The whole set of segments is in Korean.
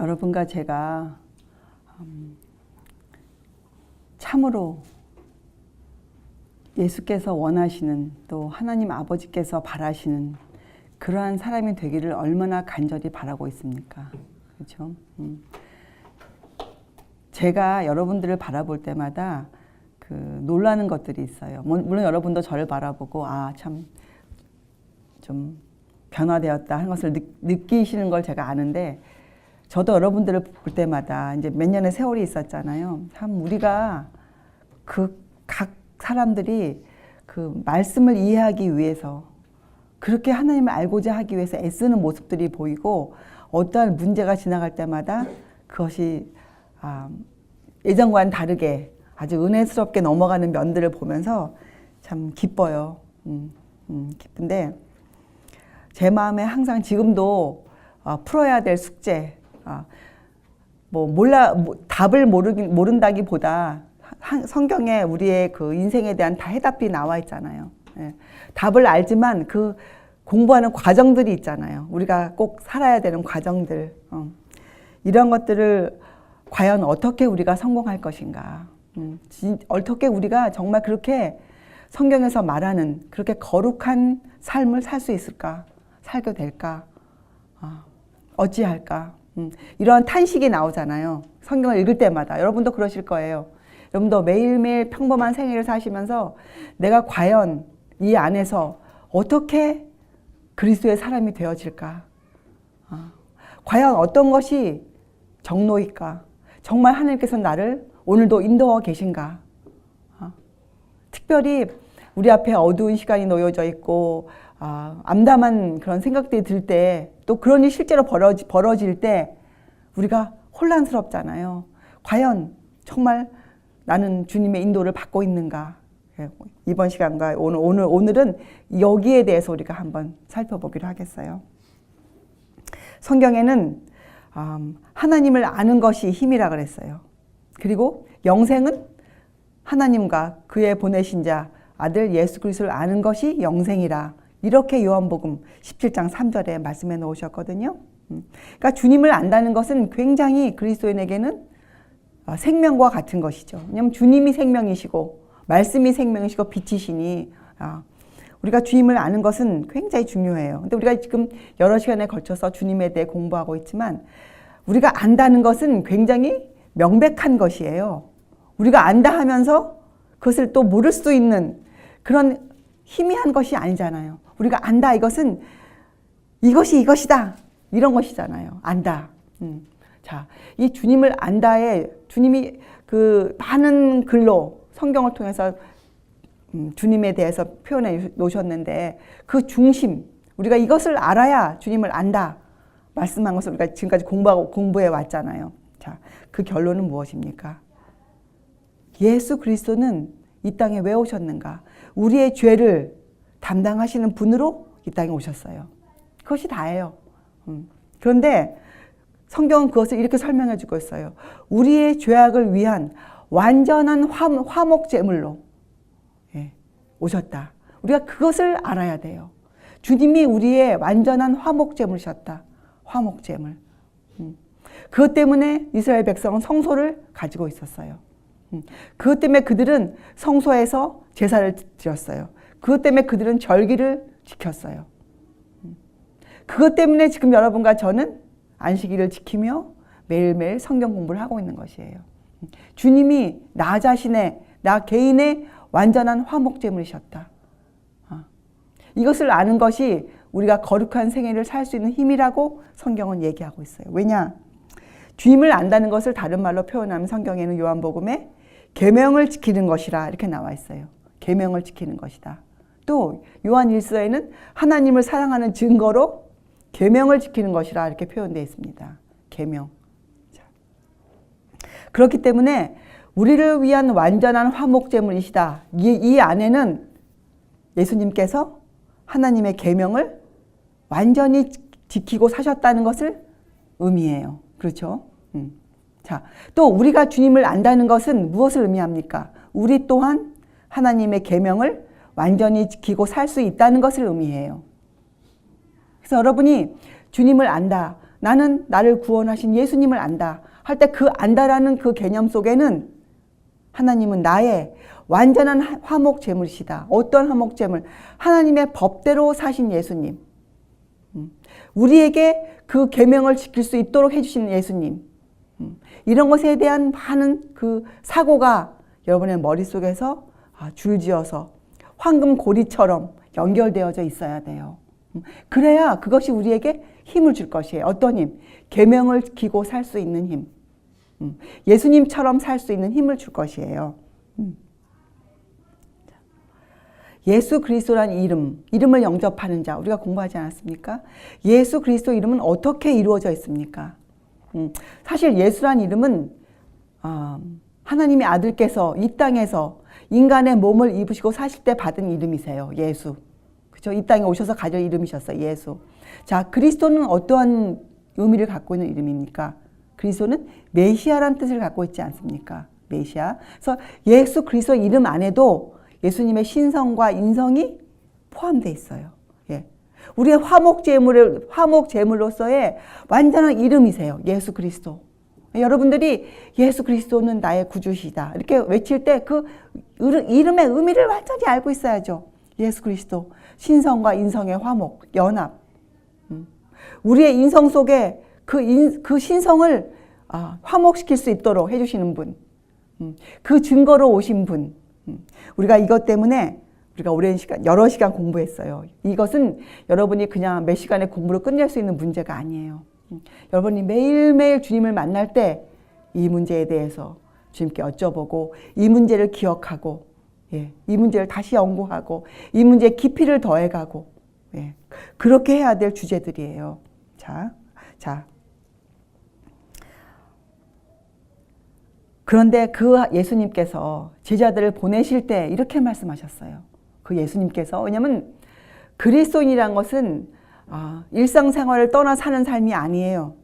여러분과 제가 참으로 예수께서 원하시는, 또 하나님 아버지께서 바라시는 그러한 사람이 되기를 얼마나 간절히 바라고 있습니까? 그렇죠? 제가 여러분들을 바라볼 때마다 놀라는 것들이 있어요. 물론 여러분도 저를 바라보고 참 좀 변화되었다 하는 것을 느끼시는 걸 제가 아는데, 저도 여러분들을 볼 때마다 이제 몇 년의 세월이 있었잖아요. 참 우리가 각 사람들이 그 말씀을 이해하기 위해서, 그렇게 하나님을 알고자 하기 위해서 애쓰는 모습들이 보이고, 어떠한 문제가 지나갈 때마다 그것이 예전과는 다르게 아주 은혜스럽게 넘어가는 면들을 보면서 참 기뻐요. 기쁜데, 제 마음에 항상 지금도 풀어야 될 숙제, 답을 모른다기보다 성경에 우리의 그 인생에 대한 다 해답이 나와 있잖아요. 예. 답을 알지만 그 공부하는 과정들이 있잖아요. 우리가 꼭 살아야 되는 과정들. 이런 것들을 과연 어떻게 우리가 성공할 것인가. 어떻게 우리가 정말 그렇게 성경에서 말하는 그렇게 거룩한 삶을 살 수 있을까? 살게 될까? 어찌할까? 이런 탄식이 나오잖아요. 성경을 읽을 때마다. 여러분도 그러실 거예요. 여러분도 매일매일 평범한 생애를 사시면서 내가 과연 이 안에서 어떻게 그리스도의 사람이 되어질까? 과연 어떤 것이 정로일까? 정말 하나님께서 나를 오늘도 인도하고 계신가? 특별히 우리 앞에 어두운 시간이 놓여져 있고 암담한 그런 생각들이 들 때, 또 그런 일이 실제로 벌어질 때 우리가 혼란스럽잖아요. 과연 정말 나는 주님의 인도를 받고 있는가? 이번 시간과 오늘은 여기에 대해서 우리가 한번 살펴보기로 하겠어요. 성경에는 하나님을 아는 것이 힘이라 그랬어요. 그리고 영생은 하나님과 그의 보내신 자 아들 예수 그리스도를 아는 것이 영생이라, 이렇게 요한복음 17장 3절에 말씀해 놓으셨거든요. 그러니까 주님을 안다는 것은 굉장히 그리스도인에게는 생명과 같은 것이죠. 왜냐하면 주님이 생명이시고 말씀이 생명이시고 빛이시니 우리가 주님을 아는 것은 굉장히 중요해요. 근데 우리가 지금 여러 시간에 걸쳐서 주님에 대해 공부하고 있지만, 우리가 안다는 것은 굉장히 명백한 것이에요. 우리가 안다 하면서 그것을 또 모를 수 있는 그런 희미한 것이 아니잖아요. 우리가 안다, 이것은 이것이 이것이다, 이런 것이잖아요. 안다. 자, 이 주님을 안다에 주님이 그 많은 글로 성경을 통해서 주님에 대해서 표현해 놓으셨는데, 그 중심, 우리가 이것을 알아야 주님을 안다 말씀한 것을 우리가 지금까지 공부해 왔잖아요. 자, 그 결론은 무엇입니까? 예수 그리스도는 이 땅에 왜 오셨는가? 우리의 죄를 담당하시는 분으로 이 땅에 오셨어요. 그것이 다예요. 그런데 성경은 그것을 이렇게 설명해 주고 있어요. 우리의 죄악을 위한 완전한 화목제물로 오셨다. 우리가 그것을 알아야 돼요. 주님이 우리의 완전한 화목제물이셨다. 화목제물. 그것 때문에 이스라엘 백성은 성소를 가지고 있었어요. 그것 때문에 그들은 성소에서 제사를 드렸어요. 그것 때문에 그들은 절기를 지켰어요. 그것 때문에 지금 여러분과 저는 안식일을 지키며 매일매일 성경 공부를 하고 있는 것이에요. 주님이 나 자신의, 나 개인의 완전한 화목제물이셨다. 이것을 아는 것이 우리가 거룩한 생애를 살 수 있는 힘이라고 성경은 얘기하고 있어요. 왜냐? 주님을 안다는 것을 다른 말로 표현하면 성경에는 요한복음에 계명을 지키는 것이라 이렇게 나와 있어요. 계명을 지키는 것이다. 또 요한 1서에는 하나님을 사랑하는 증거로 계명을 지키는 것이라 이렇게 표현되어 있습니다. 계명. 그렇기 때문에 우리를 위한 완전한 화목제물이시다. 이 안에는 예수님께서 하나님의 계명을 완전히 지키고 사셨다는 것을 의미해요. 그렇죠? 자, 또 우리가 주님을 안다는 것은 무엇을 의미합니까? 우리 또한 하나님의 계명을 완전히 지키고 살 수 있다는 것을 의미해요. 그래서 여러분이 주님을 안다, 나는 나를 구원하신 예수님을 안다 할 때 그 안다라는 그 개념 속에는 하나님은 나의 완전한 화목 제물이시다. 어떤 화목 제물? 하나님의 법대로 사신 예수님. 우리에게 그 계명을 지킬 수 있도록 해주시는 예수님. 이런 것에 대한 많은 그 사고가 여러분의 머릿속에서 줄지어서 황금 고리처럼 연결되어져 있어야 돼요. 그래야 그것이 우리에게 힘을 줄 것이에요. 어떤 힘? 계명을 지키고 살 수 있는 힘. 예수님처럼 살 수 있는 힘을 줄 것이에요. 예수 그리스도란 이름을 영접하는 자, 우리가 공부하지 않았습니까? 예수 그리스도 이름은 어떻게 이루어져 있습니까? 사실 예수란 이름은 하나님의 아들께서 이 땅에서 인간의 몸을 입으시고 사실 때 받은 이름이세요. 예수. 그렇죠? 이 땅에 오셔서 가질 이름이셨어요. 예수. 자, 그리스도는 어떠한 의미를 갖고 있는 이름입니까? 그리스도는 메시아라는 뜻을 갖고 있지 않습니까? 메시아. 그래서 예수 그리스도 이름 안에도 예수님의 신성과 인성이 포함되어 있어요. 예. 우리의 화목 제물로서의 완전한 이름이세요. 예수 그리스도. 여러분들이 예수 그리스도는 나의 구주시다 이렇게 외칠 때 그 이름의 의미를 완전히 알고 있어야죠. 예수 그리스도. 신성과 인성의 화목, 연합. 우리의 인성 속에 그 신성을 화목시킬 수 있도록 해주시는 분. 그 증거로 오신 분. 우리가 이것 때문에 우리가 오랜 시간, 여러 시간 공부했어요. 이것은 여러분이 그냥 몇 시간의 공부로 끝낼 수 있는 문제가 아니에요. 여러분이 매일매일 주님을 만날 때 이 문제에 대해서 주님께 여쭤보고 이 문제를 기억하고 이 문제를 다시 연구하고 이 문제의 깊이를 더해가고 그렇게 해야 될 주제들이에요. 자. 그런데 그 예수님께서 제자들을 보내실 때 이렇게 말씀하셨어요. 그 예수님께서, 왜냐하면 그리스도인이란 것은 일상생활을 떠나 사는 삶이 아니에요.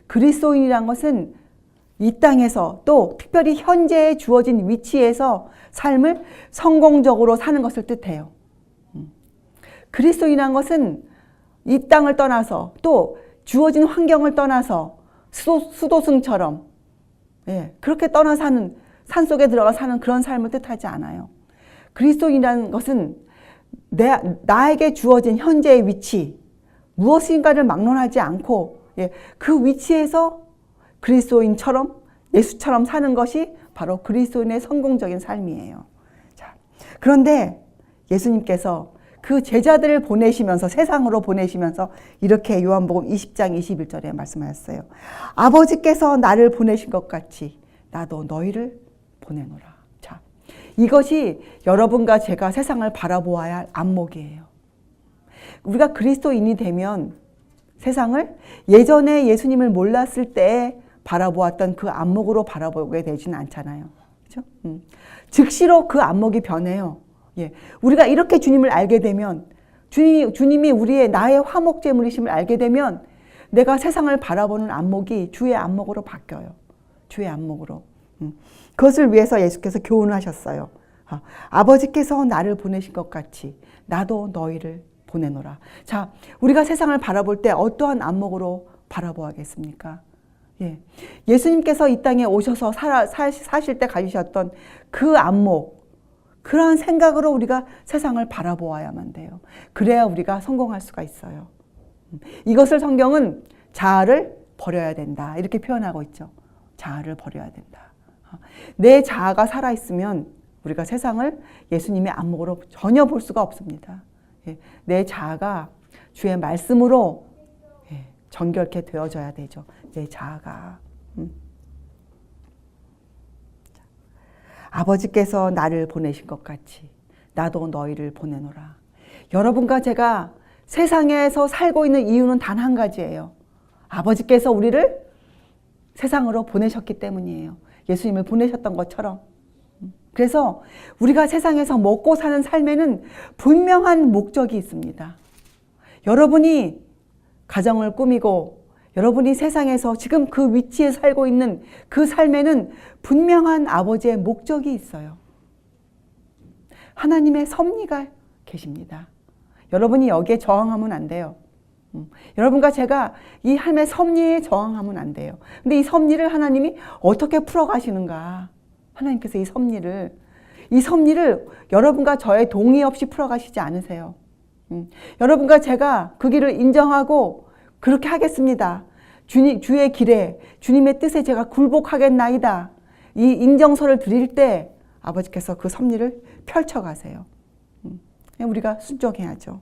그리스도인이란 것은 이 땅에서 또 특별히 현재에 주어진 위치에서 삶을 성공적으로 사는 것을 뜻해요. 그리스도인이란 것은 이 땅을 떠나서 또 주어진 환경을 떠나서 수도승처럼 그렇게 떠나 사는, 산속에 들어가 사는 그런 삶을 뜻하지 않아요. 그리스도인이라는 것은 나에게 주어진 현재의 위치, 무엇인가를 막론하지 않고 그 위치에서 그리스도인처럼 예수처럼 사는 것이 바로 그리스도인의 성공적인 삶이에요. 자, 그런데 예수님께서 그 제자들을 보내시면서, 세상으로 보내시면서 이렇게 요한복음 20장 21절에 말씀하셨어요. 아버지께서 나를 보내신 것 같이 나도 너희를 보내노라. 자, 이것이 여러분과 제가 세상을 바라보아야 할 안목이에요. 우리가 그리스도인이 되면 세상을 예전에 예수님을 몰랐을 때 바라보았던 그 안목으로 바라보게 되지는 않잖아요. 그렇죠? 즉시로 그 안목이 변해요. 우리가 이렇게 주님을 알게 되면, 주님이 나의 화목제물이심을 알게 되면 내가 세상을 바라보는 안목이 주의 안목으로 바뀌어요. 주의 안목으로. 그것을 위해서 예수께서 교훈을 하셨어요. 아버지께서 나를 보내신 것 같이 나도 너희를 보내노라. 자, 우리가 세상을 바라볼 때 어떠한 안목으로 바라보아야겠습니까? 예수님께서 이 땅에 오셔서 사실 때 가지셨던 그 안목, 그러한 생각으로 우리가 세상을 바라보아야만 돼요. 그래야 우리가 성공할 수가 있어요. 이것을 성경은 자아를 버려야 된다 이렇게 표현하고 있죠. 자아를 버려야 된다. 내 자아가 살아있으면 우리가 세상을 예수님의 안목으로 전혀 볼 수가 없습니다. 내 자아가 주의 말씀으로 정결케 되어져야 되죠. 내 자아가. 아버지께서 나를 보내신 것 같이 나도 너희를 보내노라. 여러분과 제가 세상에서 살고 있는 이유는 단 한 가지예요. 아버지께서 우리를 세상으로 보내셨기 때문이에요. 예수님을 보내셨던 것처럼. 그래서 우리가 세상에서 먹고 사는 삶에는 분명한 목적이 있습니다. 여러분이 가정을 꾸미고 여러분이 세상에서 지금 그 위치에 살고 있는 그 삶에는 분명한 아버지의 목적이 있어요. 하나님의 섭리가 계십니다. 여러분이 여기에 저항하면 안 돼요. 여러분과 제가 이 삶의 섭리에 저항하면 안 돼요. 근데 이 섭리를 하나님이 어떻게 풀어가시는가? 하나님께서 이 섭리를 여러분과 저의 동의 없이 풀어가시지 않으세요. 여러분과 제가 그 길을 인정하고 그렇게 하겠습니다. 주의 길에 주님의 뜻에 제가 굴복하겠나이다. 이 인정서를 드릴 때 아버지께서 그 섭리를 펼쳐가세요. 우리가 순종해야죠.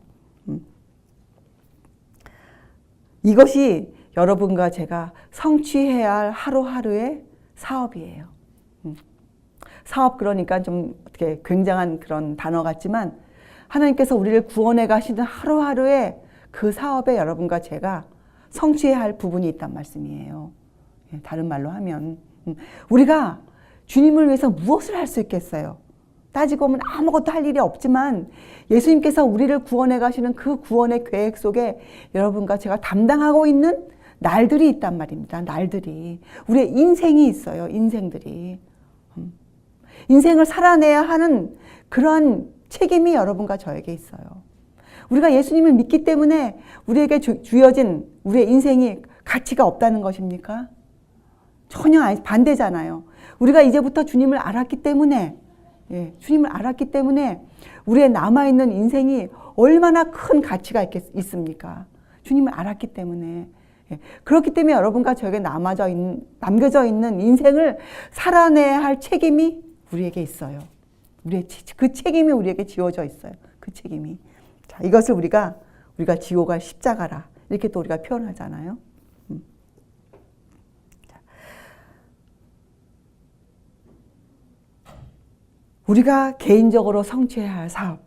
이것이 여러분과 제가 성취해야 할 하루하루의 사업이에요. 사업 그러니까 좀 어떻게 굉장한 그런 단어 같지만 하나님께서 우리를 구원해 가시는 하루하루의 그 사업에 여러분과 제가 성취해야 할 부분이 있단 말씀이에요. 다른 말로 하면 우리가 주님을 위해서 무엇을 할 수 있겠어요? 따지고 보면 아무것도 할 일이 없지만 예수님께서 우리를 구원해 가시는 그 구원의 계획 속에 여러분과 제가 담당하고 있는 날들이 있단 말입니다. 날들이. 우리의 인생이 있어요. 인생들이. 인생을 살아내야 하는 그런 책임이 여러분과 저에게 있어요. 우리가 예수님을 믿기 때문에 우리에게 주어진 우리의 인생이 가치가 없다는 것입니까? 전혀 아니, 반대잖아요. 우리가 이제부터 주님을 알았기 때문에 주님을 알았기 때문에 우리의 남아있는 인생이 얼마나 큰 가치가 있습니까? 주님을 알았기 때문에. 그렇기 때문에 여러분과 저에게 남겨져 있는 인생을 살아내야 할 책임이 우리에게 있어요. 그 책임이 우리에게 지워져 있어요. 그 책임이. 자, 이것을 우리가 지고 갈 십자가라. 이렇게 또 우리가 표현하잖아요. 우리가 개인적으로 성취해야 할 사업.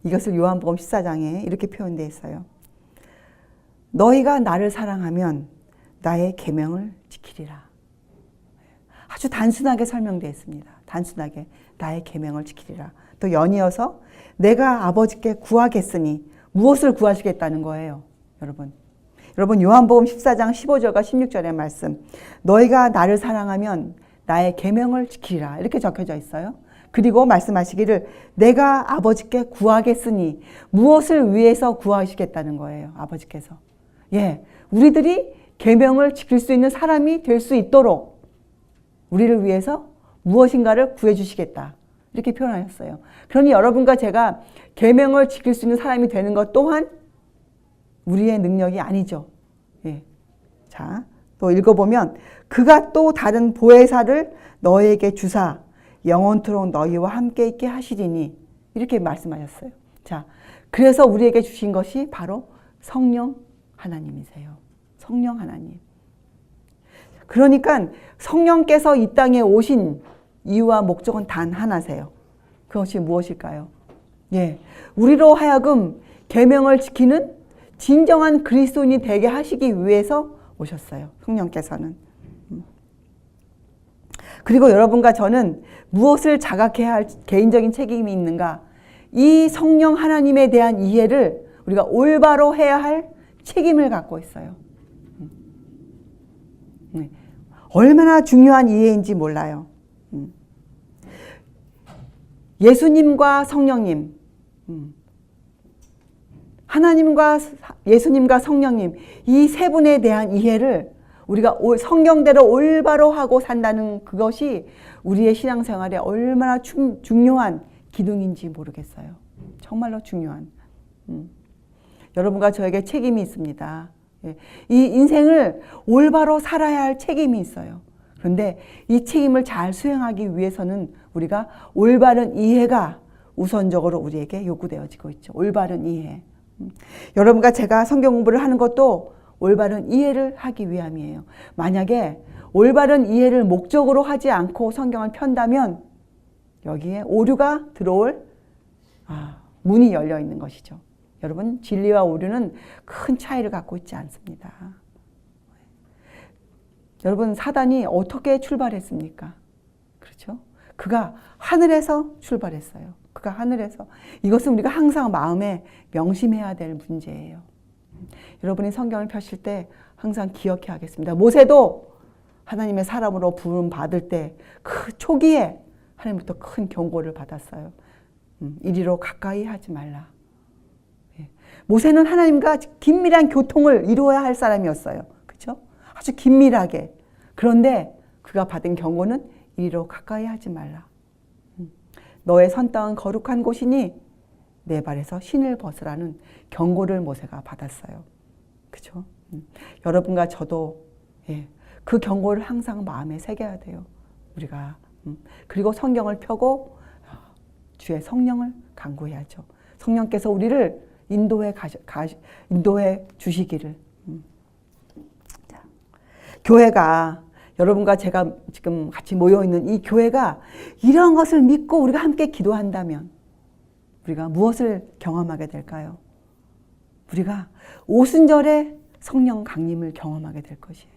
이것을 요한복음 14장에 이렇게 표현되어 있어요. 너희가 나를 사랑하면 나의 계명을 지키리라. 아주 단순하게 설명되어 있습니다. 단순하게 나의 계명을 지키리라. 또 연이어서 내가 아버지께 구하겠으니 무엇을 구하시겠다는 거예요. 여러분 요한복음 14장 15절과 16절의 말씀. 너희가 나를 사랑하면 나의 계명을 지키리라. 이렇게 적혀져 있어요. 그리고 말씀하시기를 내가 아버지께 구하겠으니 무엇을 위해서 구하시겠다는 거예요. 아버지께서. 우리들이 계명을 지킬 수 있는 사람이 될 수 있도록 우리를 위해서 무엇인가를 구해 주시겠다. 이렇게 표현하셨어요. 그러니 여러분과 제가 계명을 지킬 수 있는 사람이 되는 것 또한 우리의 능력이 아니죠. 자, 또 읽어보면 그가 또 다른 보혜사를 너에게 주사 영원토록 너희와 함께 있게 하시리니 이렇게 말씀하셨어요. 자, 그래서 우리에게 주신 것이 바로 성령 하나님이세요. 성령 하나님. 그러니까 성령께서 이 땅에 오신 이유와 목적은 단 하나세요. 그것이 무엇일까요? 우리로 하여금 계명을 지키는 진정한 그리스도인이 되게 하시기 위해서 오셨어요. 성령께서는. 그리고 여러분과 저는 무엇을 자각해야 할 개인적인 책임이 있는가? 이 성령 하나님에 대한 이해를 우리가 올바로 해야 할 책임을 갖고 있어요. 얼마나 중요한 이해인지 몰라요. 예수님과 성령님, 하나님과 예수님과 성령님, 이 세 분에 대한 이해를 우리가 성경대로 올바로 하고 산다는 그것이 우리의 신앙생활에 얼마나 중요한 기둥인지 모르겠어요. 정말로 중요한. 여러분과 저에게 책임이 있습니다. 이 인생을 올바로 살아야 할 책임이 있어요. 그런데 이 책임을 잘 수행하기 위해서는 우리가 올바른 이해가 우선적으로 우리에게 요구되어지고 있죠. 올바른 이해. 여러분과 제가 성경 공부를 하는 것도 올바른 이해를 하기 위함이에요. 만약에 올바른 이해를 목적으로 하지 않고 성경을 편다면 여기에 오류가 들어올 문이 열려 있는 것이죠. 여러분, 진리와 오류는 큰 차이를 갖고 있지 않습니다. 여러분, 사단이 어떻게 출발했습니까? 그렇죠? 그가 하늘에서 출발했어요. 그가 하늘에서. 이것은 우리가 항상 마음에 명심해야 될 문제예요. 여러분이 성경을 펴실 때 항상 기억해야 하겠습니다. 모세도 하나님의 사람으로 부름 받을 때 그 초기에 하나님부터 큰 경고를 받았어요. 이리로 가까이 하지 말라. 모세는 하나님과 긴밀한 교통을 이루어야 할 사람이었어요. 그렇죠? 아주 긴밀하게. 그런데 그가 받은 경고는 이리로 가까이 하지 말라. 너의 선 땅은 거룩한 곳이니 내 발에서 신을 벗으라는 경고를 모세가 받았어요. 그렇죠? 여러분과 저도 그 경고를 항상 마음에 새겨야 돼요. 우리가. 그리고 성경을 펴고 주의 성령을 간구해야죠. 성령께서 우리를 인도해 주시기를. 자, 교회가 여러분과 제가 지금 같이 모여있는 이 교회가 이런 것을 믿고 우리가 함께 기도한다면 우리가 무엇을 경험하게 될까요? 우리가 오순절에 성령 강림을 경험하게 될 것이에요.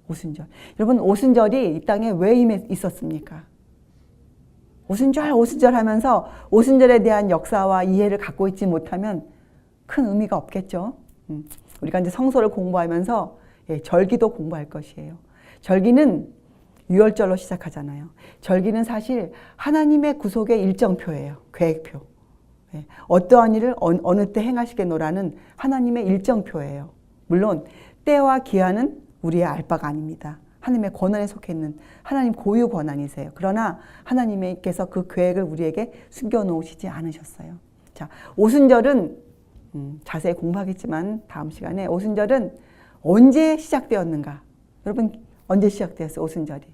오순절. 여러분, 오순절이 이 땅에 왜 있었습니까? 오순절 하면서 오순절에 대한 역사와 이해를 갖고 있지 못하면 큰 의미가 없겠죠. 우리가 이제 성서를 공부하면서 절기도 공부할 것이에요. 절기는 유월절로 시작하잖아요. 절기는 사실 하나님의 구속의 일정표예요. 계획표. 어떠한 일을 어느 때 행하시겠노라는 하나님의 일정표예요. 물론 때와 기한은 우리의 알 바가 아닙니다. 하나님의 권한에 속해 있는 하나님 고유 권한이세요. 그러나 하나님께서 그 계획을 우리에게 숨겨놓으시지 않으셨어요. 자, 오순절은 자세히 공부하겠지만 다음 시간에 오순절은 언제 시작되었는가? 여러분 언제 시작되었어요? 오순절이.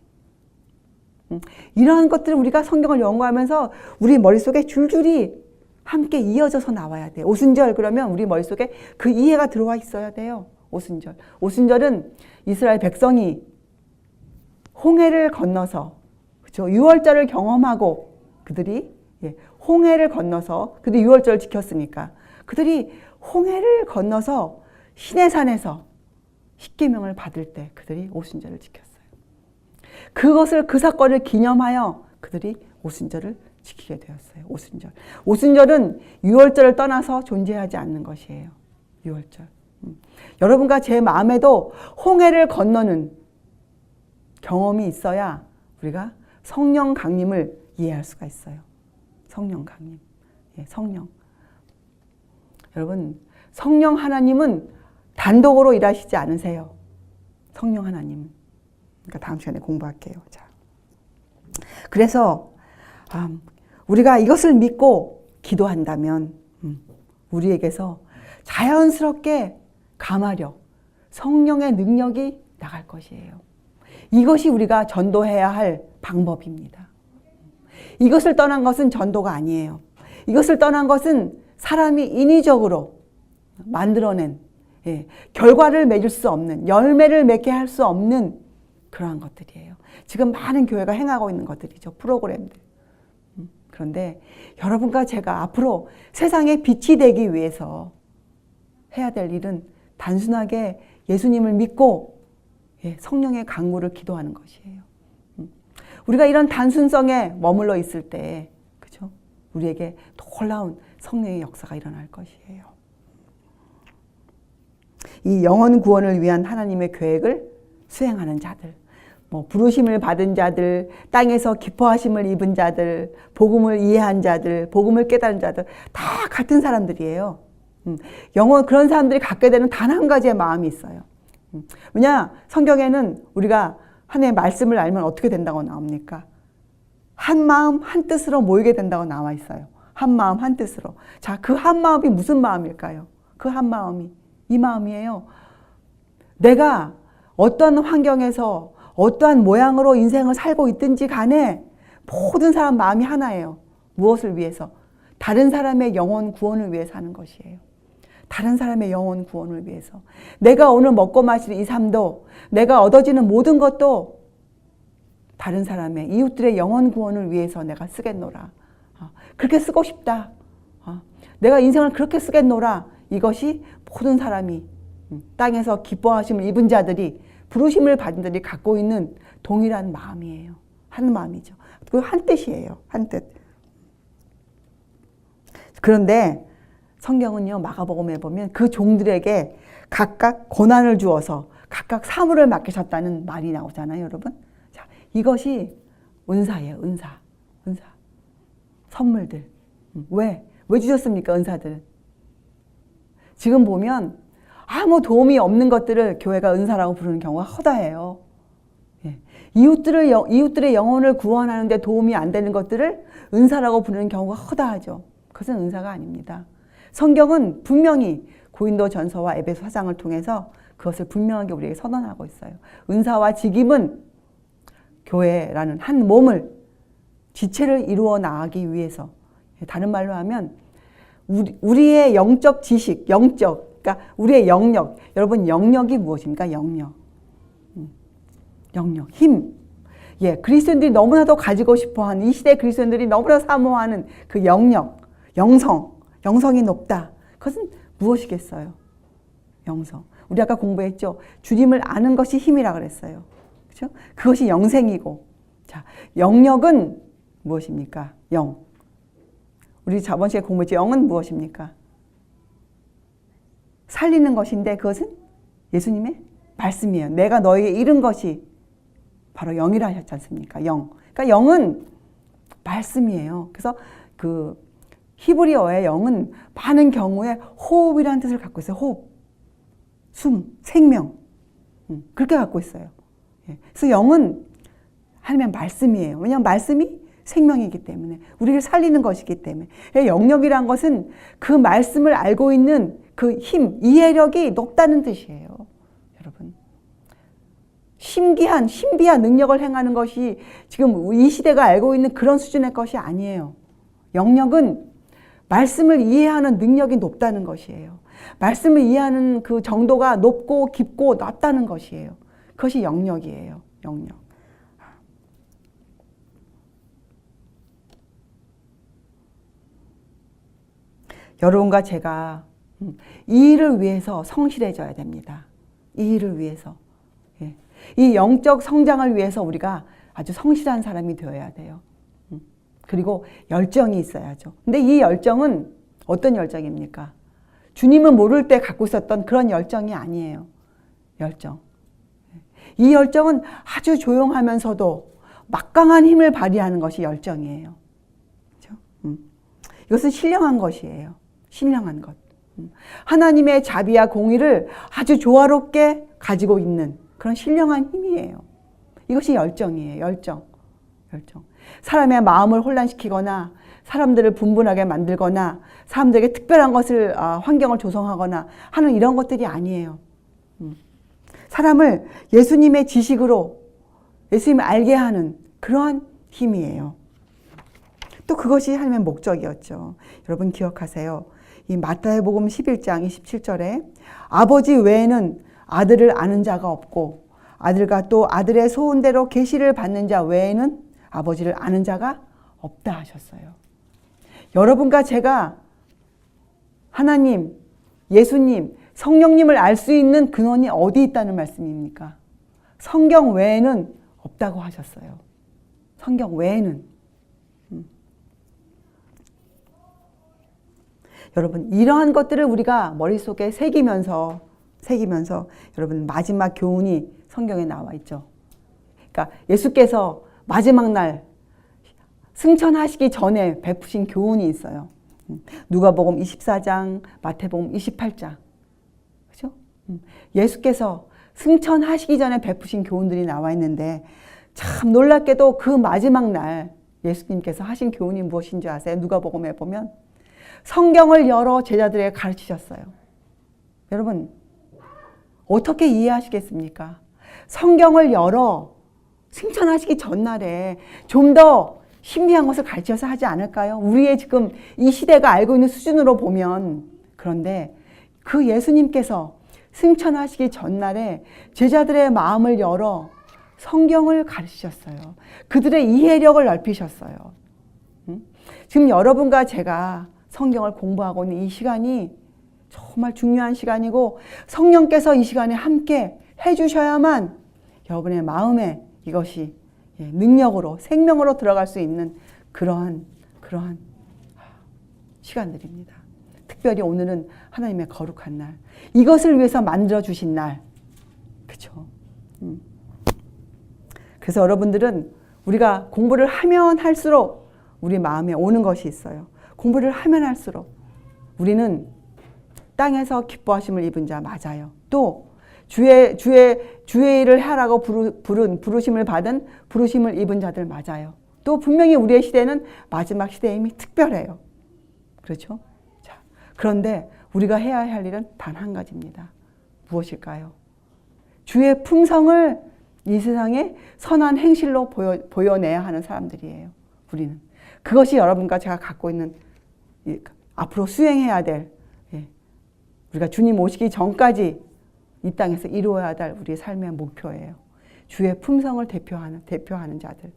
이러한 것들을 우리가 성경을 연구하면서 우리 머릿속에 줄줄이 함께 이어져서 나와야 돼요. 오순절 그러면 우리 머릿속에 그 이해가 들어와 있어야 돼요. 오순절. 오순절은 이스라엘 백성이 홍해를 건너서, 그렇죠? 유월절을 경험하고 그들이 홍해를 건너서 그들이 유월절을 지켰으니까 그들이 홍해를 건너서 시내산에서 십계명을 받을 때 그들이 오순절을 지켰어요. 그 사건을 기념하여 그들이 오순절을 지키게 되었어요. 오순절. 오순절은 유월절을 떠나서 존재하지 않는 것이에요. 유월절. 여러분과 제 마음에도 홍해를 건너는 경험이 있어야 우리가 성령 강림을 이해할 수가 있어요. 성령 강림. 성령. 여러분, 성령 하나님은 단독으로 일하시지 않으세요. 성령 하나님은. 그러니까 다음 시간에 공부할게요. 자. 그래서 우리가 이것을 믿고 기도한다면 우리에게서 자연스럽게 감화력, 성령의 능력이 나갈 것이에요. 이것이 우리가 전도해야 할 방법입니다. 이것을 떠난 것은 전도가 아니에요. 이것을 떠난 것은 사람이 인위적으로 만들어낸 결과를 맺을 수 없는, 열매를 맺게 할 수 없는 그러한 것들이에요. 지금 많은 교회가 행하고 있는 것들이죠. 프로그램들. 그런데 여러분과 제가 앞으로 세상에 빛이 되기 위해서 해야 될 일은 단순하게 예수님을 믿고 성령의 강구를 기도하는 것이에요. 우리가 이런 단순성에 머물러 있을 때, 그죠? 우리에게 놀라운 성령의 역사가 일어날 것이에요. 이 영혼 구원을 위한 하나님의 계획을 수행하는 자들, 부르심을 받은 자들, 땅에서 기뻐하심을 입은 자들, 복음을 이해한 자들, 복음을 깨달은 자들, 다 같은 사람들이에요. 그런 사람들이 갖게 되는 단 한 가지의 마음이 있어요. 왜냐, 성경에는 우리가 하나님의 말씀을 알면 어떻게 된다고 나옵니까? 한 마음, 한 뜻으로 모이게 된다고 나와 있어요. 한 마음, 한 뜻으로. 자, 그 한 마음이 무슨 마음일까요? 그 한 마음이 이 마음이에요. 내가 어떤 환경에서 어떠한 모양으로 인생을 살고 있든지 간에 모든 사람 마음이 하나예요. 무엇을 위해서? 다른 사람의 영혼 구원을 위해 사는 것이에요. 다른 사람의 영혼 구원을 위해서. 내가 오늘 먹고 마실 이 삶도, 내가 얻어지는 모든 것도 다른 사람의, 이웃들의 영혼 구원을 위해서 내가 쓰겠노라. 그렇게 쓰고 싶다. 내가 인생을 그렇게 쓰겠노라. 이것이 모든 사람이 땅에서 기뻐하심을 입은 자들이, 부르심을 받은 자들이 갖고 있는 동일한 마음이에요. 한 마음이죠. 그 한 뜻이에요. 한 뜻. 그런데 성경은요, 마가복음에 보면 그 종들에게 각각 고난을 주어서 각각 사물을 맡기셨다는 말이 나오잖아요, 여러분. 자, 이것이 은사예요, 은사. 선물들. 왜 주셨습니까, 은사들? 지금 보면 아무 도움이 없는 것들을 교회가 은사라고 부르는 경우가 허다해요. 예. 이웃들의 영혼을 구원하는데 도움이 안 되는 것들을 은사라고 부르는 경우가 허다하죠. 그것은 은사가 아닙니다. 성경은 분명히 고린도전서와 에베소 4장을 통해서 그것을 분명하게 우리에게 선언하고 있어요. 은사와 직임은 교회라는 한 몸을, 지체를 이루어 나가기 위해서, 다른 말로 하면 우리의 영적 지식, 그러니까 우리의 영역, 여러분 영역이 무엇입니까? 영역, 힘. 예, 그리스도인들이 너무나도 가지고 싶어하는, 이 시대 그리스도인들이 너무나 사모하는 그 영역, 영성이 높다. 그것은 무엇이겠어요? 영성. 우리 아까 공부했죠. 주님을 아는 것이 힘이라 그랬어요. 그렇죠? 그것이 영생이고, 자, 영역은 무엇입니까? 영. 우리 저번 시간에 공부했죠. 영은 무엇입니까? 살리는 것인데 그것은 예수님의 말씀이에요. 내가 너에게 이른 것이 바로 영이라 하셨지 않습니까? 영. 그러니까 영은 말씀이에요. 그래서 그 히브리어의 영은 많은 경우에 호흡이라는 뜻을 갖고 있어요. 호흡, 숨, 생명. 그렇게 갖고 있어요. 그래서 영은 하나님의 말씀이에요. 왜냐하면 말씀이 생명이기 때문에, 우리를 살리는 것이기 때문에. 영역이란 것은 그 말씀을 알고 있는 그 힘, 이해력이 높다는 뜻이에요. 여러분, 신비한 능력을 행하는 것이 지금 이 시대가 알고 있는 그런 수준의 것이 아니에요. 영역은 말씀을 이해하는 능력이 높다는 것이에요. 말씀을 이해하는 그 정도가 높고 깊고 낮다는 것이에요. 그것이 영역이에요. 영역. 여러분과 제가 이 일을 위해서 성실해져야 됩니다. 이 일을 위해서. 예. 이 영적 성장을 위해서 우리가 아주 성실한 사람이 되어야 돼요. 그리고 열정이 있어야죠. 근데 이 열정은 어떤 열정입니까? 주님은 모를 때 갖고 있었던 그런 열정이 아니에요. 열정. 이 열정은 아주 조용하면서도 막강한 힘을 발휘하는 것이 열정이에요. 그렇죠? 이것은 신령한 것이에요. 신령한 것. 하나님의 자비와 공의를 아주 조화롭게 가지고 있는 그런 신령한 힘이에요. 이것이 열정이에요. 열정. 사람의 마음을 혼란시키거나 사람들을 분분하게 만들거나 사람들에게 특별한 것을 환경을 조성하거나 하는 이런 것들이 아니에요. 사람을 예수님의 지식으로 예수님을 알게 하는 그러한 힘이에요. 또 그것이 하나님의 목적이었죠. 여러분 기억하세요. 이 마태복음 11장 27절에 아버지 외에는 아들을 아는 자가 없고 아들과 또 아들의 소원대로 계시를 받는 자 외에는 아버지를 아는 자가 없다 하셨어요. 여러분과 제가 하나님, 예수님, 성령님을 알 수 있는 근원이 어디 있다는 말씀입니까? 성경 외에는 없다고 하셨어요. 성경 외에는. 여러분, 이러한 것들을 우리가 머릿속에 새기면서 여러분 마지막 교훈이 성경에 나와 있죠. 그러니까 예수께서 마지막 날 승천하시기 전에 베푸신 교훈이 있어요. 누가복음 24장, 마태복음 28장. 그죠? 예수께서 승천하시기 전에 베푸신 교훈들이 나와 있는데 참 놀랍게도 그 마지막 날 예수님께서 하신 교훈이 무엇인지 아세요? 누가복음에 보면 성경을 열어 제자들에게 가르치셨어요. 여러분 어떻게 이해하시겠습니까? 성경을 열어 승천하시기 전날에 좀 더 신비한 것을 가르쳐서 하지 않을까요? 우리의 지금 이 시대가 알고 있는 수준으로 보면. 그런데 그 예수님께서 승천하시기 전날에 제자들의 마음을 열어 성경을 가르치셨어요. 그들의 이해력을 넓히셨어요. 지금 여러분과 제가 성경을 공부하고 있는 이 시간이 정말 중요한 시간이고 성령께서 이 시간에 함께 해주셔야만 여러분의 마음에 이것이 능력으로 생명으로 들어갈 수 있는 그러한 시간들입니다. 특별히 오늘은 하나님의 거룩한 날, 이것을 위해서 만들어 주신 날, 그렇죠? 그래서 여러분들은 우리가 공부를 하면 할수록 우리 마음에 오는 것이 있어요. 공부를 하면 할수록 우리는 땅에서 기뻐하심을 입은 자 맞아요. 또 주의 일을 하라고 부르심을 받은 부르심을 입은 자들 맞아요. 또 분명히 우리의 시대는 마지막 시대임이 특별해요. 그렇죠? 자, 그런데 우리가 해야 할 일은 단 한 가지입니다. 무엇일까요? 주의 품성을 이 세상에 선한 행실로 보여내야 하는 사람들이에요. 우리는. 그것이 여러분과 제가 갖고 있는 앞으로 수행해야 될, 우리가 주님 오시기 전까지 이 땅에서 이루어야 될 우리의 삶의 목표예요. 주의 품성을 대표하는 자들.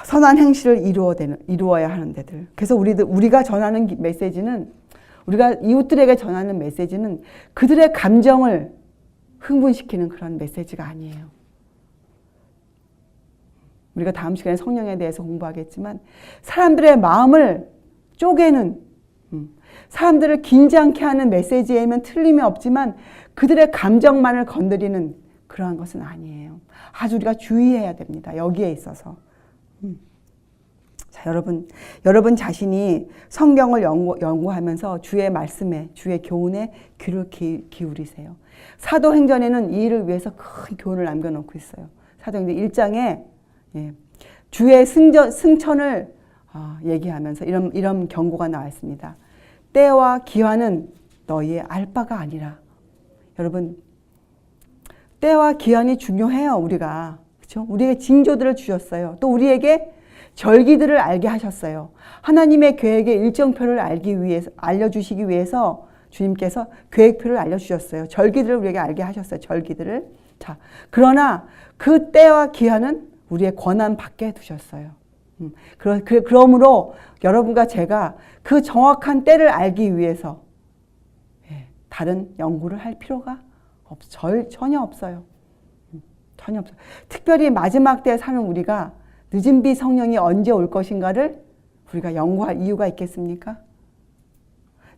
선한 행실을 이루어야 하는 데들. 그래서 우리가 전하는 메시지는, 우리가 이웃들에게 전하는 메시지는 그들의 감정을 흥분시키는 그런 메시지가 아니에요. 우리가 다음 시간에 성령에 대해서 공부하겠지만 사람들의 마음을 쪼개는, 사람들을 긴장케 하는 메시지에는 틀림이 없지만 그들의 감정만을 건드리는 그러한 것은 아니에요. 아주 우리가 주의해야 됩니다. 여기에 있어서. 자, 여러분 자신이 성경을 연구하면서 주의 말씀에, 주의 교훈에 귀를 기울이세요. 사도행전에는 이 일을 위해서 큰 교훈을 남겨놓고 있어요. 사도행전 1장에 주의 승천을 얘기하면서 이런 경고가 나와 있습니다. 때와 기한은 너희의 알 바가 아니라. 여러분, 때와 기한이 중요해요. 우리가. 그렇죠? 우리에게 징조들을 주셨어요. 또 우리에게 절기들을 알게 하셨어요. 하나님의 계획의 일정표를 알려주시기 위해서 주님께서 계획표를 알려주셨어요. 절기들을 우리에게 알게 하셨어요. 절기들을. 자, 그러나 그 때와 기한은 우리의 권한 밖에 두셨어요. 그러므로 여러분과 제가 그 정확한 때를 알기 위해서 다른 연구를 할 필요가 전혀 없어요. 전혀 없어요. 특별히 마지막 때에 사는 우리가 늦은 비 성령이 언제 올 것인가를 우리가 연구할 이유가 있겠습니까?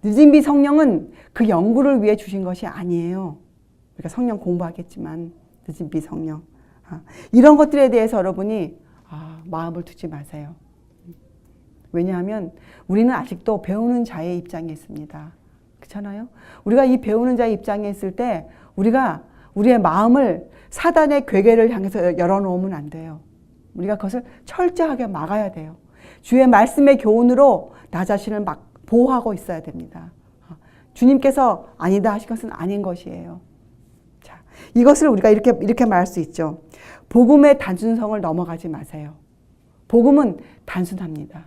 늦은 비 성령은 그 연구를 위해 주신 것이 아니에요. 우리가 성령 공부하겠지만 늦은 비 성령. 이런 것들에 대해서 여러분이 마음을 두지 마세요. 왜냐하면 우리는 아직도 배우는 자의 입장에 있습니다. 그렇잖아요? 우리가 이 배우는 자의 입장에 있을 때 우리가 우리의 마음을 사단의 괴계를 향해서 열어놓으면 안 돼요. 우리가 그것을 철저하게 막아야 돼요. 주의 말씀의 교훈으로 나 자신을 막 보호하고 있어야 됩니다. 주님께서 아니다 하신 것은 아닌 것이에요. 자, 이것을 우리가 이렇게 말할 수 있죠. 복음의 단순성을 넘어가지 마세요. 복음은 단순합니다.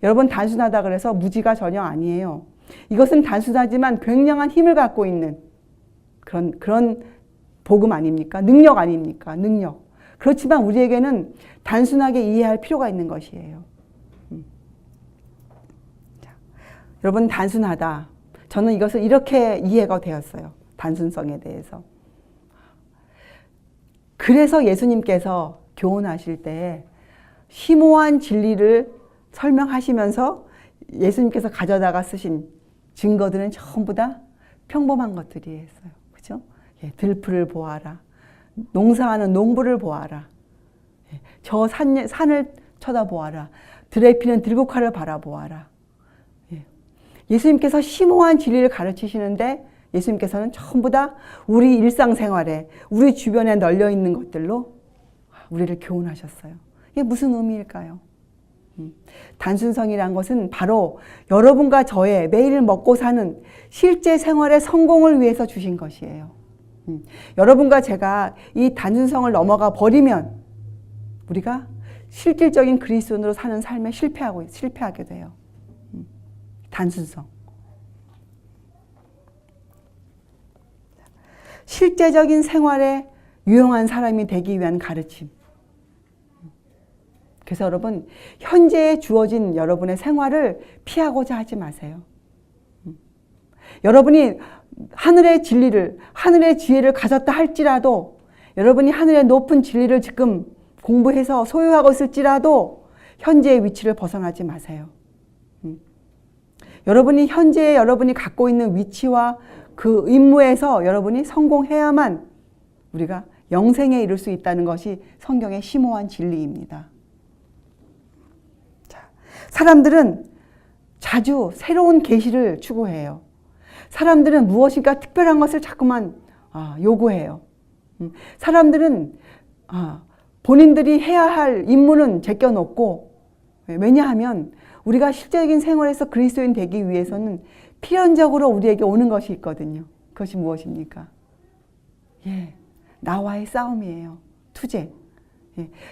여러분, 단순하다 그래서 무지가 전혀 아니에요. 이것은 단순하지만 굉장한 힘을 갖고 있는 그런 복음 아닙니까? 능력 아닙니까? 능력. 그렇지만 우리에게는 단순하게 이해할 필요가 있는 것이에요. 자, 여러분, 단순하다. 저는 이것을 이렇게 이해가 되었어요. 단순성에 대해서. 그래서 예수님께서 교훈하실 때 심오한 진리를 설명하시면서 예수님께서 가져다가 쓰신 증거들은 전부 다 평범한 것들이었어요. 그죠? 들풀을 보아라. 농사하는 농부를 보아라. 저 산을 쳐다보아라. 들에 피는 들국화를 바라보아라. 예수님께서 심오한 진리를 가르치시는데 예수님께서는 전부 다 우리 일상생활에, 우리 주변에 널려 있는 것들로 우리를 교훈하셨어요. 이게 무슨 의미일까요? 단순성이란 것은 바로 여러분과 저의 매일 먹고 사는 실제 생활의 성공을 위해서 주신 것이에요. 여러분과 제가 이 단순성을 넘어가 버리면 우리가 실질적인 그리스도인으로 사는 삶에 실패하게 돼요. 단순성. 실제적인 생활에 유용한 사람이 되기 위한 가르침. 그래서 여러분, 현재에 주어진 여러분의 생활을 피하고자 하지 마세요. 여러분이 하늘의 진리를, 하늘의 지혜를 가졌다 할지라도, 여러분이 하늘의 높은 진리를 지금 공부해서 소유하고 있을지라도 현재의 위치를 벗어나지 마세요. 여러분이 현재에 여러분이 갖고 있는 위치와 그 임무에서 여러분이 성공해야만 우리가 영생에 이를 수 있다는 것이 성경의 심오한 진리입니다. 자, 사람들은 자주 새로운 계시를 추구해요. 사람들은 무엇인가 특별한 것을 자꾸만 요구해요. 사람들은 본인들이 해야 할 임무는 제껴놓고, 왜냐하면 우리가 실제적인 생활에서 그리스도인 되기 위해서는 필연적으로 우리에게 오는 것이 있거든요. 그것이 무엇입니까? 나와의 싸움이에요. 투쟁.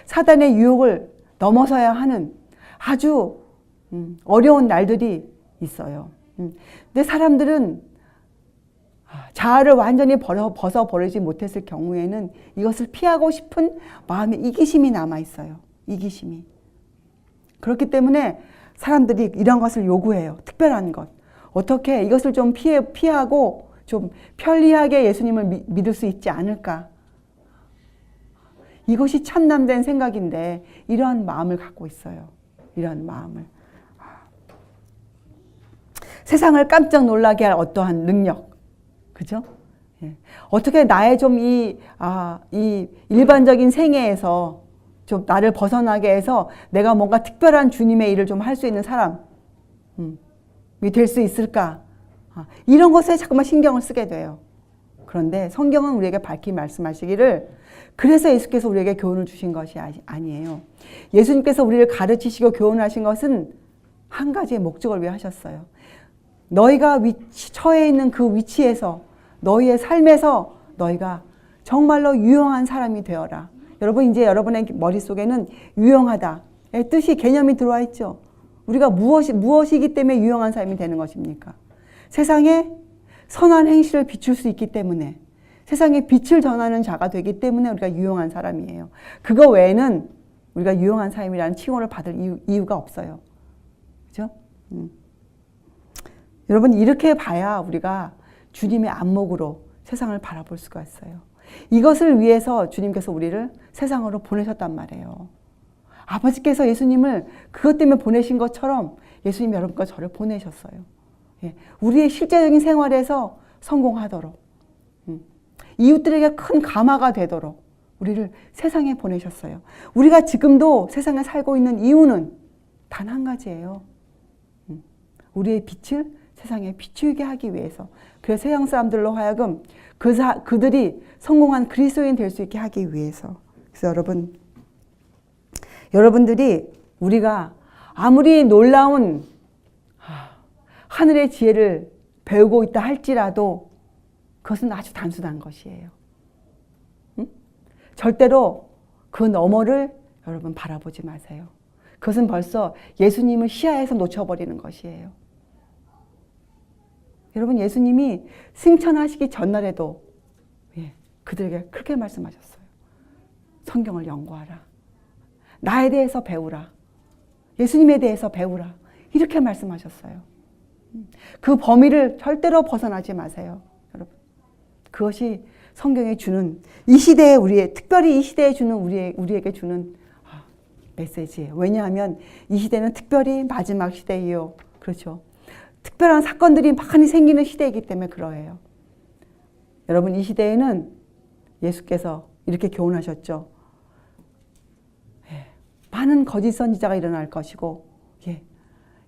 사단의 유혹을 넘어서야 하는 아주 어려운 날들이 있어요. 근데 사람들은 자아를 완전히 벗어버리지 못했을 경우에는 이것을 피하고 싶은 마음의 이기심이 남아있어요. 이기심이. 그렇기 때문에 사람들이 이런 것을 요구해요. 특별한 것. 어떻게 이것을 좀 피하고 좀 편리하게 예수님을 믿을 수 있지 않을까? 이것이 참남된 생각인데 이러한 마음을 갖고 있어요. 이러한 마음을. 세상을 깜짝 놀라게 할 어떠한 능력. 그죠? 어떻게 나의 좀 이 일반적인 생애에서 좀 나를 벗어나게 해서 내가 뭔가 특별한 주님의 일을 좀 할 수 있는 사람이 될 수 있을까? 이런 것에 자꾸만 신경을 쓰게 돼요. 그런데 성경은 우리에게 밝히 말씀하시기를 그래서 예수께서 우리에게 교훈을 주신 것이 아니에요. 예수님께서 우리를 가르치시고 교훈하신 것은 한 가지의 목적을 위해 하셨어요. 너희가 처해 있는 그 위치에서 너희의 삶에서 너희가 정말로 유용한 사람이 되어라. 여러분 이제 여러분의 머릿속에는 유용하다의 뜻이 개념이 들어와 있죠. 우리가 무엇이기 때문에 유용한 삶이 되는 것입니까? 세상에 선한 행실을 비출 수 있기 때문에 세상에 빛을 전하는 자가 되기 때문에 우리가 유용한 사람이에요. 그거 외에는 우리가 유용한 삶이라는 칭호를 받을 이유가 없어요. 그죠? 여러분 이렇게 봐야 우리가 주님의 안목으로 세상을 바라볼 수가 있어요. 이것을 위해서 주님께서 우리를 세상으로 보내셨단 말이에요. 아버지께서 예수님을 그것 때문에 보내신 것처럼 예수님 여러분과 저를 보내셨어요. 우리의 실제적인 생활에서 성공하도록, 이웃들에게 큰 감화가 되도록 우리를 세상에 보내셨어요. 우리가 지금도 세상에 살고 있는 이유는 단 한 가지예요. 우리의 빛을 세상에 비추게 하기 위해서. 그래서 세상 사람들로 하여금 그들이 성공한 그리스도인 될 수 있게 하기 위해서. 그래서 여러분들이 우리가 아무리 놀라운 하늘의 지혜를 배우고 있다 할지라도 그것은 아주 단순한 것이에요. 절대로 그 너머를 여러분 바라보지 마세요. 그것은 벌써 예수님을 시야에서 놓쳐버리는 것이에요. 여러분 예수님이 승천하시기 전날에도 그들에게 그렇게 말씀하셨어요. 성경을 연구하라. 나에 대해서 배우라. 예수님에 대해서 배우라. 이렇게 말씀하셨어요. 그 범위를 절대로 벗어나지 마세요. 여러분. 그것이 성경이 주는 이 시대에 특별히 이 시대에 주는 우리에게 주는 메시지예요. 왜냐하면 이 시대는 특별히 마지막 시대예요. 그렇죠. 특별한 사건들이 많이 생기는 시대이기 때문에 그러해요. 여러분 이 시대에는 예수께서 이렇게 교훈하셨죠. 많은 거짓 선지자가 일어날 것이고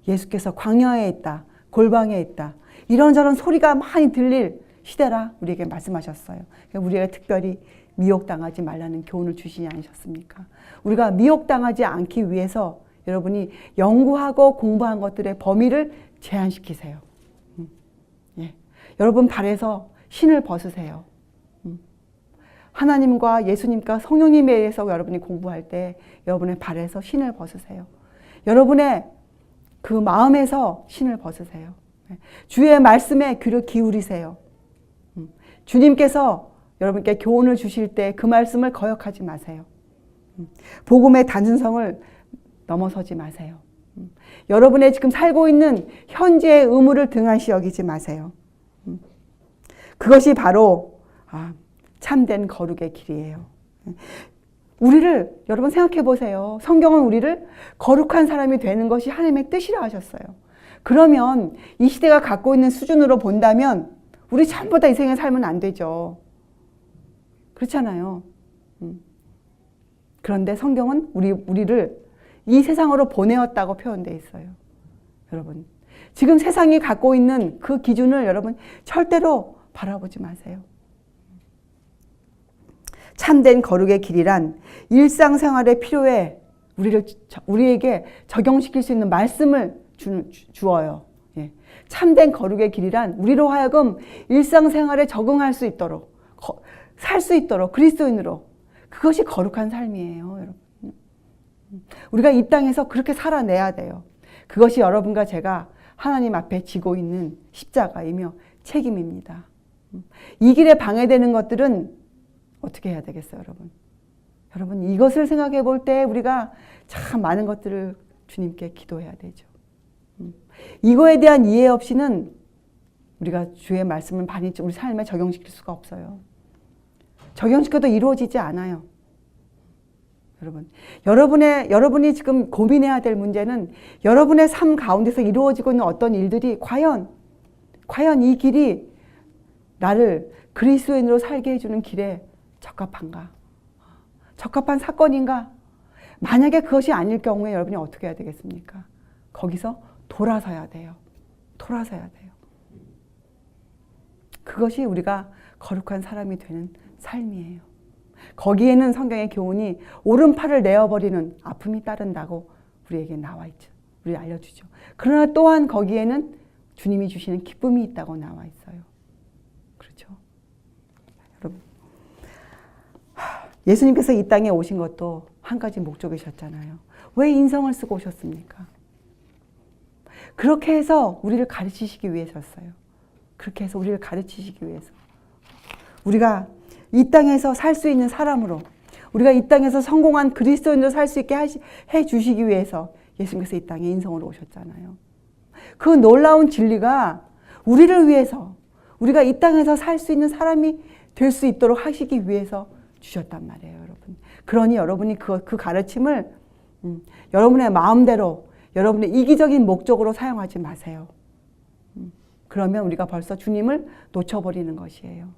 예수께서 광야에 있다. 골방에 있다. 이런저런 소리가 많이 들릴 시대라 우리에게 말씀하셨어요. 우리가 특별히 미혹당하지 말라는 교훈을 주시지 않으셨습니까? 우리가 미혹당하지 않기 위해서 여러분이 연구하고 공부한 것들의 범위를 제한시키세요. 여러분 발에서 신을 벗으세요. 하나님과 예수님과 성령님에 대해서 여러분이 공부할 때 여러분의 발에서 신을 벗으세요. 여러분의 그 마음에서 신을 벗으세요. 주의 말씀에 귀를 기울이세요. 주님께서 여러분께 교훈을 주실 때 그 말씀을 거역하지 마세요. 복음의 단순성을 넘어서지 마세요. 여러분의 지금 살고 있는 현재의 의무를 등한시 여기지 마세요. 그것이 바로 참된 거룩의 길이에요. 우리를 여러분 생각해 보세요. 성경은 우리를 거룩한 사람이 되는 것이 하나님의 뜻이라 하셨어요. 그러면 이 시대가 갖고 있는 수준으로 본다면 우리 전부 다 이 생에 살면 안 되죠. 그렇잖아요. 그런데 성경은 우리를 이 세상으로 보내었다고 표현되어 있어요. 여러분 지금 세상이 갖고 있는 그 기준을 여러분 절대로 바라보지 마세요. 참된 거룩의 길이란 일상생활의 필요에 우리에게 적용시킬 수 있는 말씀을 주어요. 예. 참된 거룩의 길이란 우리로 하여금 일상생활에 적응할 수 있도록, 살 수 있도록 그리스도인으로, 그것이 거룩한 삶이에요, 여러분. 우리가 이 땅에서 그렇게 살아내야 돼요. 그것이 여러분과 제가 하나님 앞에 지고 있는 십자가이며 책임입니다. 이 길에 방해되는 것들은 어떻게 해야 되겠어요, 여러분? 여러분, 이것을 생각해 볼 때 우리가 참 많은 것들을 주님께 기도해야 되죠. 이거에 대한 이해 없이는 우리가 주의 말씀을 많이 우리 삶에 적용시킬 수가 없어요. 적용시켜도 이루어지지 않아요. 여러분이 지금 고민해야 될 문제는 여러분의 삶 가운데서 이루어지고 있는 어떤 일들이 과연 이 길이 나를 그리스도인으로 살게 해주는 길에 적합한가? 적합한 사건인가? 만약에 그것이 아닐 경우에 여러분이 어떻게 해야 되겠습니까? 거기서 돌아서야 돼요. 그것이 우리가 거룩한 사람이 되는 삶이에요. 거기에는 성경의 교훈이 오른팔을 내어버리는 아픔이 따른다고 우리에게 나와 있죠. 우리 알려주죠. 그러나 또한 거기에는 주님이 주시는 기쁨이 있다고 나와 있어요. 그렇죠? 여러분, 예수님께서 이 땅에 오신 것도 한 가지 목적이셨잖아요. 왜 인성을 쓰고 오셨습니까? 그렇게 해서 우리를 가르치시기 위해서였어요. 그렇게 해서 우리를 가르치시기 위해서. 우리가 이 땅에서 살 수 있는 사람으로, 우리가 이 땅에서 성공한 그리스도인으로 살 수 있게 해 주시기 위해서 예수님께서 이 땅에 인성으로 오셨잖아요. 그 놀라운 진리가 우리를 위해서, 우리가 이 땅에서 살 수 있는 사람이 될 수 있도록 하시기 위해서 주셨단 말이에요, 여러분. 그러니 여러분이 그 가르침을 여러분의 마음대로, 여러분의 이기적인 목적으로 사용하지 마세요. 그러면 우리가 벌써 주님을 놓쳐버리는 것이에요.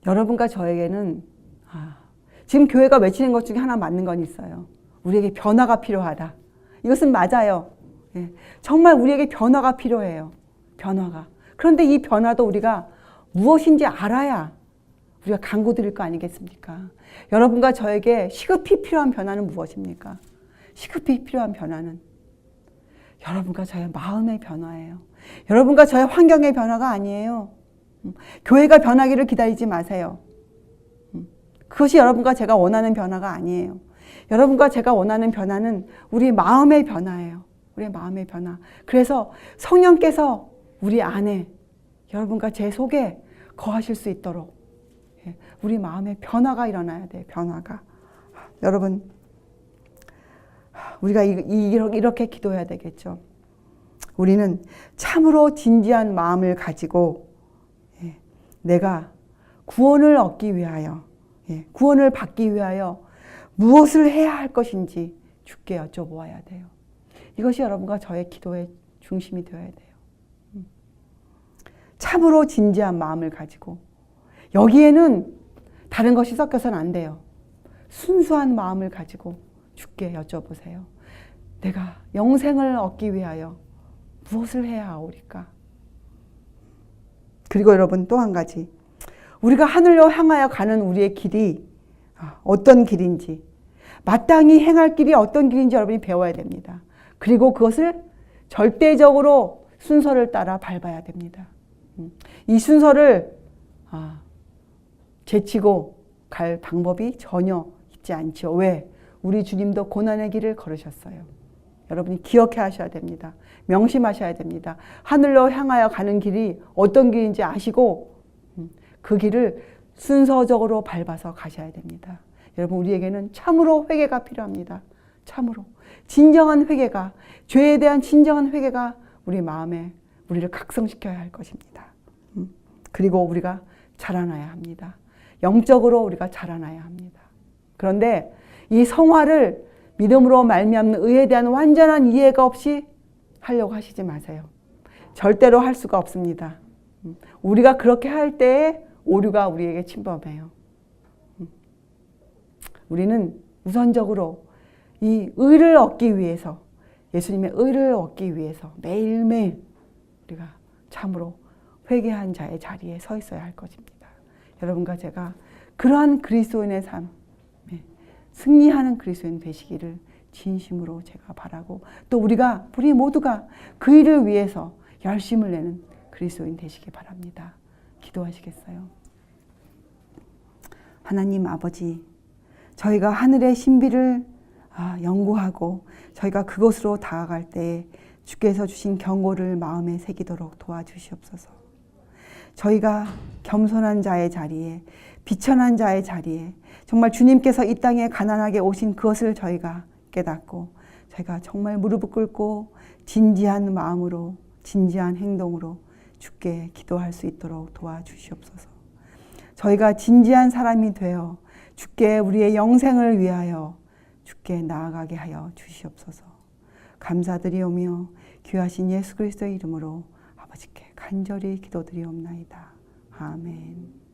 여러분과 저에게는 지금 교회가 외치는 것 중에 하나 맞는 건 있어요. 우리에게 변화가 필요하다. 이것은 맞아요. 예, 정말 우리에게 변화가 필요해요. 변화가. 그런데 이 변화도 우리가 무엇인지 알아야 우리가 간구 드릴 거 아니겠습니까? 여러분과 저에게 시급히 필요한 변화는 무엇입니까? 시급히 필요한 변화는 여러분과 저의 마음의 변화예요. 여러분과 저의 환경의 변화가 아니에요. 교회가 변하기를 기다리지 마세요. 그것이 여러분과 제가 원하는 변화가 아니에요. 여러분과 제가 원하는 변화는 우리 마음의 변화예요. 우리의 마음의 변화. 그래서 성령께서 우리 안에, 여러분과 제 속에 거하실 수 있도록 우리 마음의 변화가 일어나야 돼요. 변화가. 여러분, 우리가 이렇게 기도해야 되겠죠. 우리는 참으로 진지한 마음을 가지고 내가 구원을 얻기 위하여, 구원을 받기 위하여 무엇을 해야 할 것인지 주께 여쭤보아야 돼요. 이것이 여러분과 저의 기도의 중심이 되어야 돼요. 참으로 진지한 마음을 가지고, 여기에는 다른 것이 섞여서는 안 돼요. 순수한 마음을 가지고 주께 여쭤보세요. 내가 영생을 얻기 위하여 무엇을 해야 하오리까? 그리고 여러분, 또 한 가지, 우리가 하늘로 향하여 가는 우리의 길이 어떤 길인지, 마땅히 행할 길이 어떤 길인지 여러분이 배워야 됩니다. 그리고 그것을 절대적으로 순서를 따라 밟아야 됩니다. 이 순서를 제치고 갈 방법이 전혀 있지 않죠. 왜? 우리 주님도 고난의 길을 걸으셨어요. 여러분이 기억해 하셔야 됩니다. 명심하셔야 됩니다. 하늘로 향하여 가는 길이 어떤 길인지 아시고 그 길을 순서적으로 밟아서 가셔야 됩니다. 여러분, 우리에게는 참으로 회개가 필요합니다. 참으로. 진정한 회개가, 죄에 대한 진정한 회개가 우리 마음에 우리를 각성시켜야 할 것입니다. 그리고 우리가 자라나야 합니다. 영적으로 우리가 자라나야 합니다. 그런데 이 성화를 믿음으로 말미암는 의에 대한 완전한 이해가 없이 하려고 하시지 마세요. 절대로 할 수가 없습니다. 우리가 그렇게 할 때에 오류가 우리에게 침범해요. 우리는 우선적으로 이 의를 얻기 위해서, 예수님의 의를 얻기 위해서 매일매일 우리가 참으로 회개한 자의 자리에 서 있어야 할 것입니다. 여러분과 제가 그러한 그리스도인의 삶, 승리하는 그리스도인 되시기를 진심으로 제가 바라고, 또 우리 모두가 그 일을 위해서 열심을 내는 그리스도인 되시기 바랍니다. 기도하시겠어요? 하나님 아버지, 저희가 하늘의 신비를 연구하고 저희가 그곳으로 다가갈 때에 주께서 주신 경고를 마음에 새기도록 도와주시옵소서. 저희가 겸손한 자의 자리에, 비천한 자의 자리에, 정말 주님께서 이 땅에 가난하게 오신 그것을 저희가 깨닫고 저희가 정말 무릎을 꿇고 진지한 마음으로, 진지한 행동으로 주께 기도할 수 있도록 도와주시옵소서. 저희가 진지한 사람이 되어 주께 우리의 영생을 위하여 주께 나아가게 하여 주시옵소서. 감사드리오며 귀하신 예수 그리스도의 이름으로 아버지께 간절히 기도드리옵나이다. 아멘.